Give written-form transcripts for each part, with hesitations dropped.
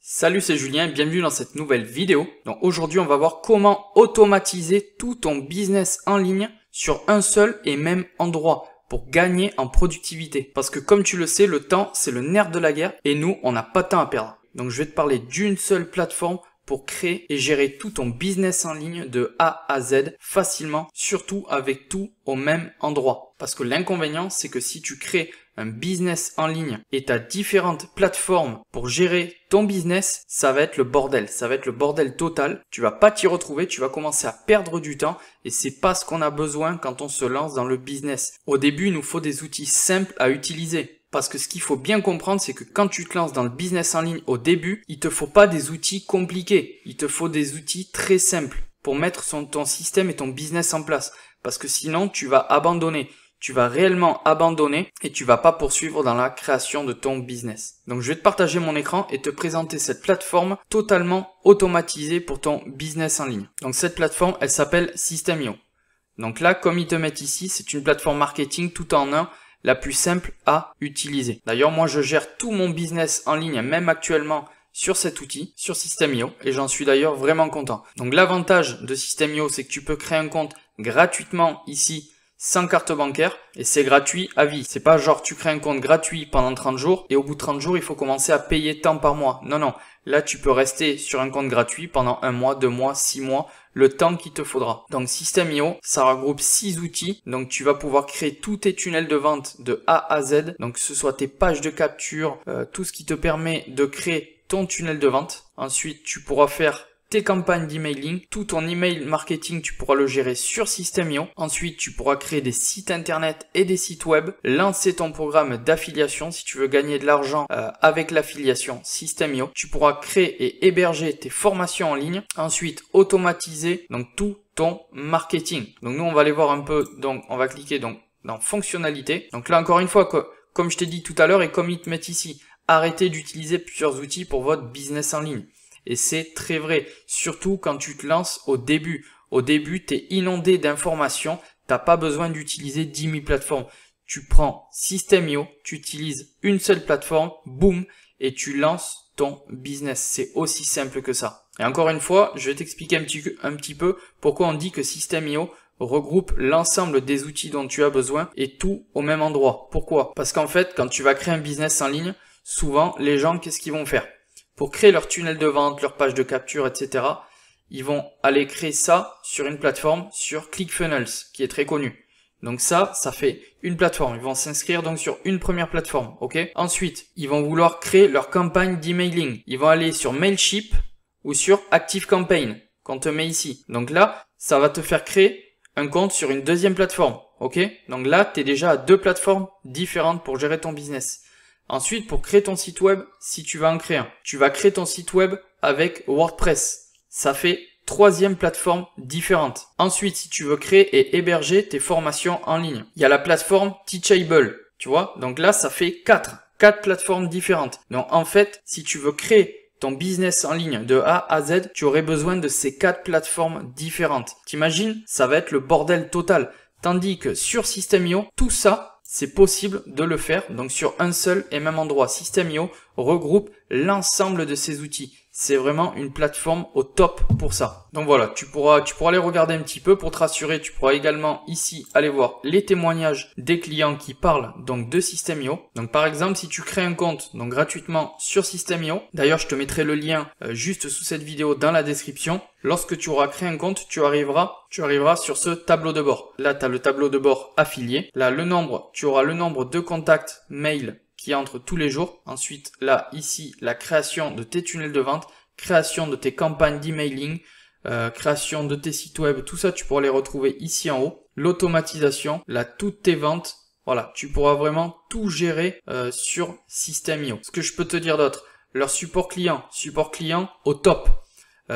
Salut, c'est Julien, bienvenue dans cette nouvelle vidéo. Donc aujourd'hui, on va voir comment automatiser tout ton business en ligne sur un seul et même endroit pour gagner en productivité. Parce que comme tu le sais, le temps, c'est le nerf de la guerre et nous, on n'a pas de temps à perdre. Donc je vais te parler d'une seule plateforme pour créer et gérer tout ton business en ligne de A à Z facilement, surtout avec tout au même endroit. Parce que l'inconvénient, c'est que si tu crées un business en ligne et tu as différentes plateformes pour gérer ton business, ça va être le bordel. Ça va être le bordel total. Tu vas pas t'y retrouver, tu vas commencer à perdre du temps et c'est pas ce qu'on a besoin quand on se lance dans le business. Au début, il nous faut des outils simples à utiliser. Parce que ce qu'il faut bien comprendre, c'est que quand tu te lances dans le business en ligne au début, il te faut pas des outils compliqués. Il te faut des outils très simples pour mettre ton système et ton business en place. Parce que sinon, tu vas abandonner. Tu vas réellement abandonner et tu vas pas poursuivre dans la création de ton business. Donc, je vais te partager mon écran et te présenter cette plateforme totalement automatisée pour ton business en ligne. Donc, cette plateforme, elle s'appelle System.io. Donc là, comme ils te mettent ici, c'est une plateforme marketing tout en un, la plus simple à utiliser. D'ailleurs, moi, je gère tout mon business en ligne, même actuellement, sur cet outil, sur System.io, et j'en suis d'ailleurs vraiment content. Donc, l'avantage de System.io, c'est que tu peux créer un compte gratuitement ici, sans carte bancaire, et c'est gratuit à vie. C'est pas genre tu crées un compte gratuit pendant 30 jours, et au bout de 30 jours, il faut commencer à payer tant par mois. Non, non. Là, tu peux rester sur un compte gratuit pendant 1 mois, 2 mois, 6 mois, le temps qu'il te faudra. Donc System.io, ça regroupe 6 outils. Donc tu vas pouvoir créer tous tes tunnels de vente de A à Z. Donc que ce soit tes pages de capture, tout ce qui te permet de créer ton tunnel de vente. Ensuite, tu pourras faire tes campagnes d'emailing, tout ton email marketing, tu pourras le gérer sur System.io. Ensuite, tu pourras créer des sites internet et des sites web, lancer ton programme d'affiliation si tu veux gagner de l'argent avec l'affiliation System.io. Tu pourras créer et héberger tes formations en ligne. Ensuite, automatiser donc tout ton marketing. Donc nous, on va aller voir un peu. Donc on va cliquer donc dans fonctionnalités. Donc là, encore une fois, comme je t'ai dit tout à l'heure et comme ils te mettent ici, arrêtez d'utiliser plusieurs outils pour votre business en ligne. Et c'est très vrai, surtout quand tu te lances au début. Au début, tu es inondé d'informations, t'as pas besoin d'utiliser 10 000 plateformes. Tu prends System.io, tu utilises une seule plateforme, boum, et tu lances ton business. C'est aussi simple que ça. Et encore une fois, je vais t'expliquer un petit peu pourquoi on dit que System.io regroupe l'ensemble des outils dont tu as besoin et tout au même endroit. Pourquoi? Parce qu'en fait, quand tu vas créer un business en ligne, souvent, les gens, qu'est-ce qu'ils vont faire? Pour créer leur tunnel de vente, leur page de capture, etc., ils vont aller créer ça sur une plateforme, sur ClickFunnels, qui est très connue. Donc ça fait une plateforme. Ils vont s'inscrire donc sur une première plateforme, ok? Ensuite, ils vont vouloir créer leur campagne d'emailing. Ils vont aller sur Mailchimp ou sur ActiveCampaign, qu'on te met ici. Donc là, ça va te faire créer un compte sur une deuxième plateforme, ok? Donc là, tu es déjà à 2 plateformes différentes pour gérer ton business. Ensuite, pour créer ton site web, si tu vas en créer un, tu vas créer ton site web avec WordPress. Ça fait 3e plateforme différente. Ensuite, si tu veux créer et héberger tes formations en ligne, il y a la plateforme Teachable, tu vois. Donc là, ça fait 4 plateformes différentes. Donc en fait, si tu veux créer ton business en ligne de A à Z, tu aurais besoin de ces 4 plateformes différentes. T'imagines? Ça va être le bordel total. Tandis que sur System.io, tout ça, c'est possible de le faire, donc sur un seul et même endroit. System.io regroupe l'ensemble de ces outils. C'est vraiment une plateforme au top pour ça. Donc voilà, tu pourras aller regarder un petit peu pour te rassurer. Tu pourras également ici aller voir les témoignages des clients qui parlent donc de System.io. Donc par exemple, si tu crées un compte donc gratuitement sur System.io, d'ailleurs je te mettrai le lien juste sous cette vidéo dans la description. Lorsque tu auras créé un compte, tu arriveras sur ce tableau de bord. Là, tu as le tableau de bord affilié. Là, tu auras le nombre de contacts mail qui entrent tous les jours. Ensuite, là, ici, la création de tes tunnels de vente, création de tes campagnes d'emailing, création de tes sites web, tout ça, tu pourras les retrouver ici en haut. L'automatisation, là, toutes tes ventes. Voilà, tu pourras vraiment tout gérer sur System.io. Ce que je peux te dire d'autre, leur support client au top.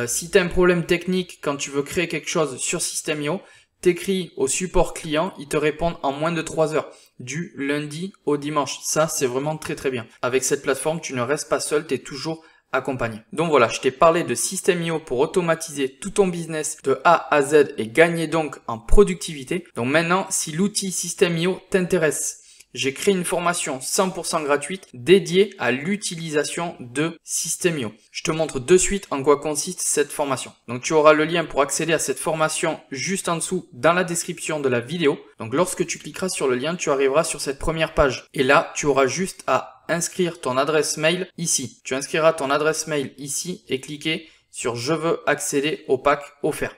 Si tu as un problème technique quand tu veux créer quelque chose sur System.io, t'écris au support client, ils te répondent en moins de 3 heures, du lundi au dimanche. Ça, c'est vraiment très très bien. Avec cette plateforme, tu ne restes pas seul, tu es toujours accompagné. Donc voilà, je t'ai parlé de System.io pour automatiser tout ton business de A à Z et gagner donc en productivité. Donc maintenant, si l'outil System.io t'intéresse, j'ai créé une formation 100% gratuite dédiée à l'utilisation de System.io. Je te montre de suite en quoi consiste cette formation. Donc tu auras le lien pour accéder à cette formation juste en dessous dans la description de la vidéo. Donc lorsque tu cliqueras sur le lien, tu arriveras sur cette première page. Et là, tu auras juste à inscrire ton adresse mail ici. Tu inscriras ton adresse mail ici et cliquer sur « Je veux accéder au pack offert ».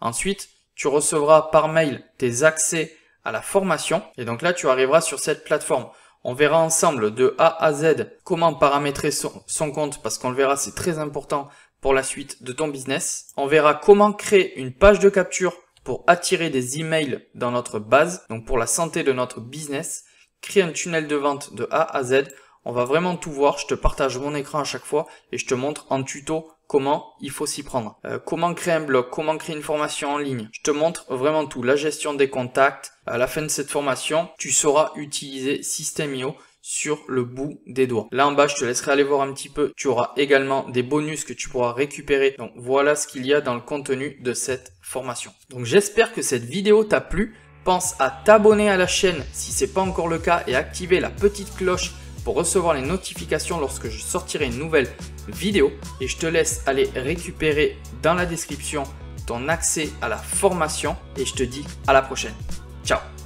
Ensuite, tu recevras par mail tes accès à la formation et donc là, tu arriveras sur cette plateforme. On verra ensemble de A à Z comment paramétrer son compte parce qu'on le verra, c'est très important pour la suite de ton business. On verra comment créer une page de capture pour attirer des emails dans notre base, donc pour la santé de notre business, créer un tunnel de vente de A à Z. On va vraiment tout voir, je te partage mon écran à chaque fois et je te montre en tuto comment il faut s'y prendre. Comment créer un blog, comment créer une formation en ligne. Je te montre vraiment tout, la gestion des contacts. À la fin de cette formation, tu sauras utiliser System.io sur le bout des doigts. Là en bas, je te laisserai aller voir un petit peu. Tu auras également des bonus que tu pourras récupérer. Donc voilà ce qu'il y a dans le contenu de cette formation. Donc j'espère que cette vidéo t'a plu. Pense à t'abonner à la chaîne si ce n'est pas encore le cas et activer la petite cloche pour recevoir les notifications lorsque je sortirai une nouvelle vidéo. Et je te laisse aller récupérer dans la description ton accès à la formation et je te dis à la prochaine. Ciao!